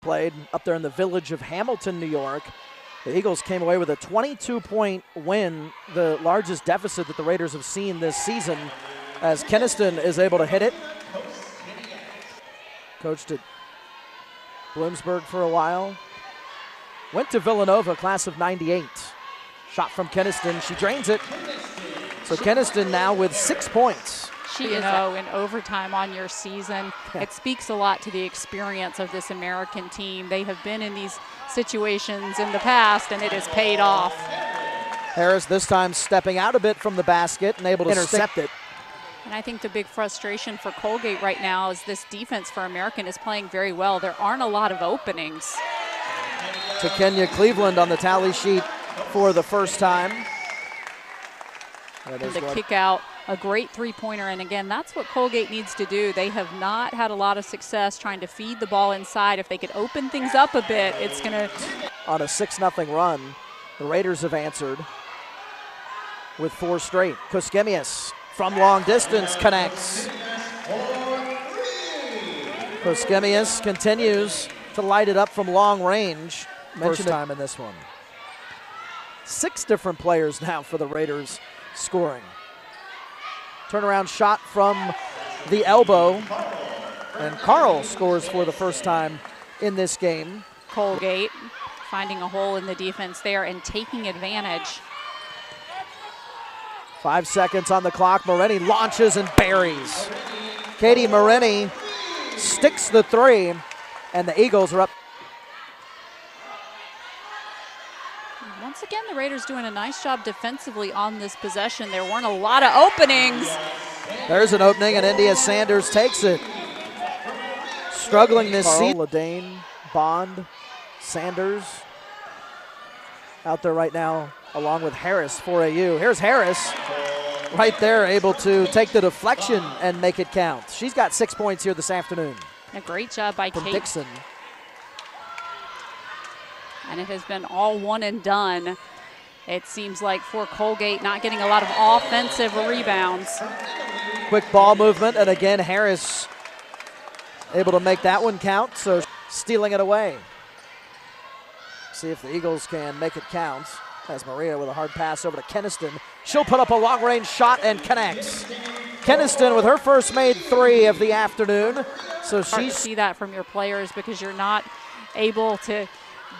played up there in the village of Hamilton, New York. The Eagles came away with a 22-point win, the largest deficit that the Raiders have seen this season, as Keniston is able to hit it. Coached at Bloomsburg for a while. Went to Villanova, class of '98. Shot from Keniston, she drains it. So Keniston now with 6 points. She is in overtime on your season. It speaks a lot to the experience of this American team. They have been in these situations in the past, and it has paid off. Harris this time stepping out a bit from the basket and able to intercept it. And I think the big frustration for Colgate right now is this defense for American is playing very well. There aren't a lot of openings. To Kenya Cleveland on the tally sheet for the first time. And the kick out, a great three-pointer, and again, that's what Colgate needs to do. They have not had a lot of success trying to feed the ball inside. If they could open things up a bit, it's going to... On a 6-0 run, the Raiders have answered with 4 straight. Koskemius from long distance connects. Koskemius continues to light it up from long range. First time in this one. 6 different players now for the Raiders scoring. Turnaround shot from the elbow, and Carl scores for the first time in this game. Colgate finding a hole in the defense there and taking advantage. 5 seconds on the clock. Marini launches and buries. Katie Marini sticks the 3, and the Eagles are up. Once again, the Raiders doing a nice job defensively on this possession. There weren't a lot of openings. There's an opening, and India Sanders takes it. Struggling this season. Ladane, Bond, Sanders out there right now, along with Harris for AU. Here's Harris right there, able to take the deflection and make it count. She's got 6 points here this afternoon. A great job by from Kate Dixon. And it has been all one and done. It seems like for Colgate, not getting a lot of offensive rebounds. Quick ball movement, and again, Harris able to make that one count, so stealing it away. See if the Eagles can make it count. As Maria with a hard pass over to Keniston. She'll put up a long-range shot and connects. Keniston with her first made 3 of the afternoon. So she see that from your players because you're not able to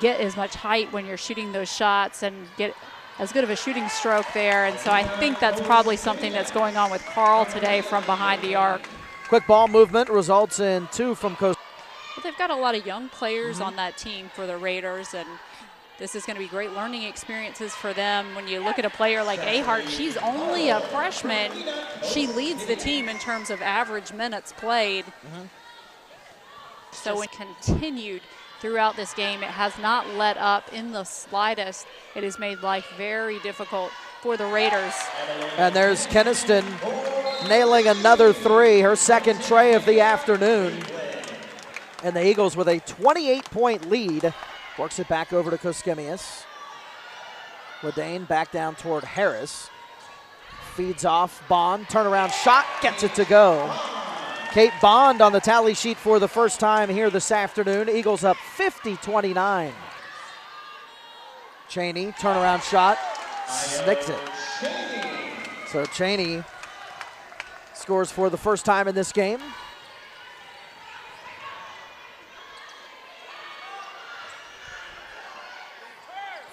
get as much height when you're shooting those shots and get as good of a shooting stroke there. And so I think that's probably something that's going on with Carl today from behind the arc. Quick ball movement results in 2 from Coast. Well, they've got a lot of young players on that team for the Raiders, and this is going to be great learning experiences for them. When you look at a player like Ahart, she's only a freshman. She leads the team in terms of average minutes played. So it continued throughout this game. It has not let up in the slightest. It has made life very difficult for the Raiders. And there's Keniston nailing another 3, her second tray of the afternoon. And the Eagles with a 28-point lead. Works it back over to Koskemius. Ladane back down toward Harris. Feeds off Bond, turnaround shot, gets it to go. Kate Bond on the tally sheet for the first time here this afternoon. Eagles up 50-29. Cheney, turnaround shot, snicks it. So Cheney scores for the first time in this game.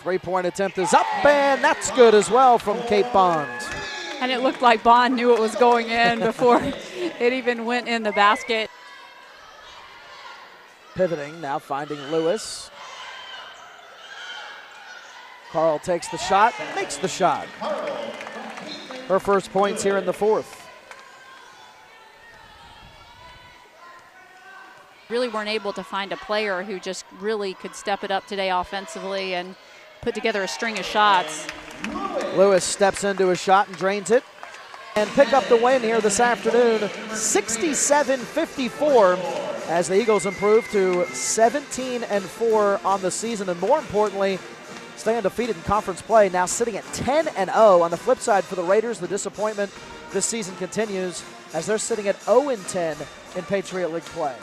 Three-point attempt is up, and that's good as well from Kate Bond. And it looked like Bond knew it was going in before it even went in the basket. Pivoting, now finding Lewis. Carl takes the shot, makes the shot. Her first points here in the 4th. Really weren't able to find a player who just really could step it up today offensively and put together a string of shots. Lewis steps into a shot and drains it. And pick up the win here this afternoon, 67-54, as the Eagles improve to 17-4 on the season, and more importantly, stay undefeated in conference play, now sitting at 10-0. On the flip side for the Raiders, the disappointment this season continues as they're sitting at 0-10 in Patriot League play.